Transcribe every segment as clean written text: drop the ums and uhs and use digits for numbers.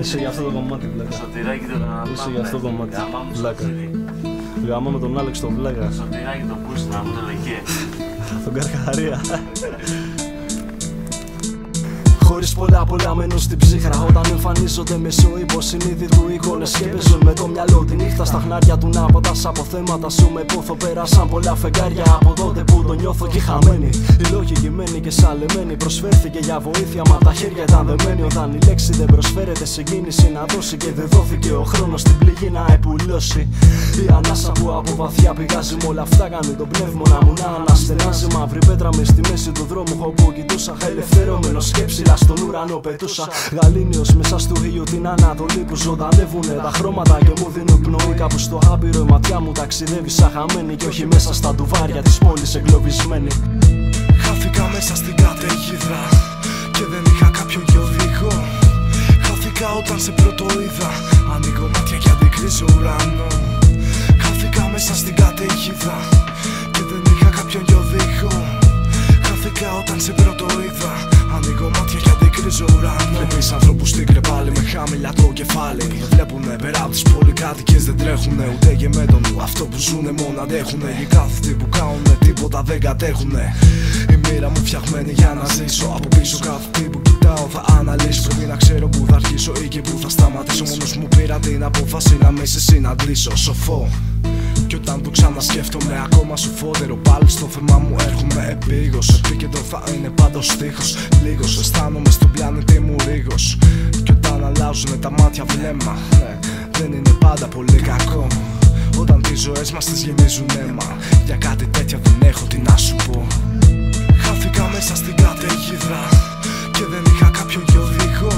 Είσαι για αυτό το κομμάτι, βλάκα. Είσαι για αυτό το κομμάτι, βλάκα. Γάμα με τον Άλεξ τον βλάκα. Σωτηράκι το πούστη να μου το λεγέ. Τον Καρκαρία. Χωρίς πολλά μένουν στην ψύχρα. Όταν εμφανίζονται μέσω υποσυνείδητου εικόνες και παίζουν με το μυαλό τη νύχτα στα χνάρια του να πατάς από θέματα σου με πόθο. Πέρασαν πολλά φεγγάρια από τότε που το νιώθω και χαμένη. Η λόγη κειμένη και σαλεμένη προσφέρθηκε για βοήθεια, μα τα χέρια ήταν δεμένη. Όταν η λέξη δεν προσφέρεται συγκίνηση να δώσει και δεν δόθηκε ο χρόνος στην πληγή να επουλώσει. Η ανάσα που από βαθιά πηγάζει με όλα αυτά κάνει το πνεύμα μου να αναστενάζει. Μαύρη πέτρα με στη μέση του δρόμου όπου κοιτούσα ελευθερωμένο σκέψη. Στον ουρανό πετούσα γαλήνιος μέσα στο ήλιο την Ανατολή που ζωντανεύουνε τα χρώματα και μου δίνουν πνοή. Κάπου στο άπειρο η ματιά μου ταξιδεύει σαν χαμένη και όχι μέσα στα ντουβάρια της πόλης εγκλωβισμένη. Χάθηκα μέσα στην καταιγίδα και δεν είχα κάποιον και οδηγό. Χάθηκα όταν σε πρώτο είδα, ανοίγω μάτια και αντικρίζω ουρανό. Χάθηκα μέσα στην καταιγίδα και δεν είχα κάποιον και οδηγό. Χάθηκα όταν σε πρώτο είδα, ανοίγω μάτια και αντικρίζω ουρανό. Βλέπεις ανθρώπους στην κρεπάλη με χαμηλά το κεφάλι. Δεν βλέπουνε πέρα από τις πολυκάτοικες, δεν τρέχουνε ούτε και με τον νου. Αυτό που ζουνε μόνο αντέχουνε. Οι κάθετοι που κάνουνε τίποτα δεν κατέχουνε. Η μοίρα μου φτιαχμένη για να ζήσω. Από πίσω κάθε τι που κοιτάω θα αναλύσω. Πρέπει να ξέρω που θα αρχίσω ή και που θα σταματήσω. Μόνος μου πήρα την απόφαση να με σε συναντήσω. Σοφό. Κι όταν το ξανασκέφτομαι ακόμα σουφότερο, πάλι στο θέμα μου έρχομαι επίγος. Επίκεντρο θα είναι πάντα ο στίχος. Λίγος αισθάνομαι στον πλανήτη μου ρίγος. Κι όταν αλλάζουνε τα μάτια βλέμμα, ναι, δεν είναι πάντα πολύ κακό. Όταν τις ζωές μας τις γεμίζουν αίμα, για κάτι τέτοια δεν έχω τι να σου πω. Χάθηκα μέσα στην καταιγίδα και δεν είχα κάποιον και οδηγό.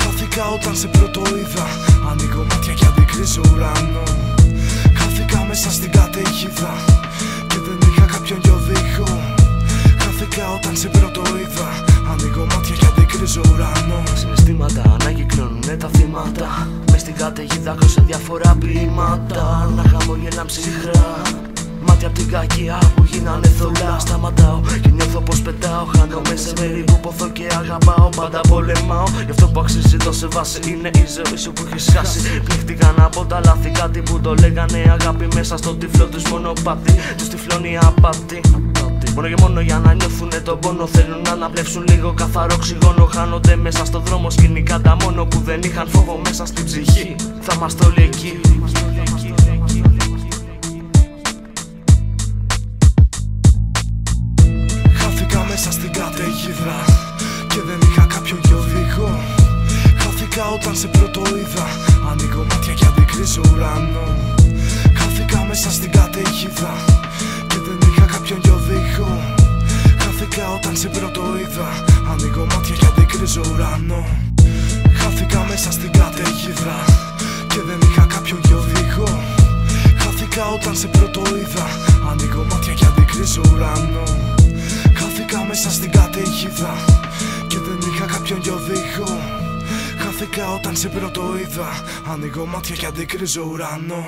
Χάθηκα όταν σε πρώτο είδα, ανοίγω μάτια και αντικρίζω ουρανό. Χάθηκα μέσα στην καταιγίδα και δεν είχα κάποιον και οδηγό. Χάθηκα όταν σε πρώτο είδα, ανοίγω μάτια και αντικρίζω ουρανό. Συναισθήματα ανακυκλώνουνε τα θύματα. Μες στην καταιγίδα έχω σε διάφορα ποίηματα. Να χαμογελάμε ψυχρά, μάτια απ' την κακία που γίνανε θολά. Σταματάω και νιώθω πως πετάω. Χάνομαι σε μέρη που ποθώ και αγαπάω. Πάντα πολεμάω γι' αυτό που αξίζει το σε βάση. Είναι η ζωή σου που έχεις χάσει. Πνίχτηκαν από τα λάθη κάτι που το λέγανε αγάπη. Μέσα στο τυφλό τους μονοπάτι τους τυφλώνει απάτη. Μόνο και μόνο για να νιώθουνε τον πόνο. Θέλουν να αναπνεύσουν λίγο καθαρό οξυγόνο. Χάνονται μέσα στο δρόμο σκηνικά τα μόνο που δεν είχαν φόβο μέσα στην ψυχή. Θα είμαστε όλοι εκεί. Χάθηκα μέσα στην καταιγίδα και δεν είχα κάποιον και οδηγό. Χάθηκα όταν σε πρώτο είδα, ανοίγω μάτια και αντικρίζω ουρανό. Χάθηκα μέσα στην καταιγίδα και δεν είχα κάποιον και οδηγό. Χάθηκα όταν σε πρώτο είδα, ανοίγω μάτια και αντικρίζω ουρανό. Χάθηκα μέσα στην καταιγίδα και δεν είχα κάποιον και οδηγό. Χάθηκα όταν σε πρώτο είδα, ανοίγω μάτια και αντικρίζω ουρανό. Χάθηκα μέσα στην καταιγίδα και δεν είχα κάποιον και οδηγό. Χάθηκα όταν σε πρώτο είδα, ανοίγω μάτια και αντικρίζω ουρανό.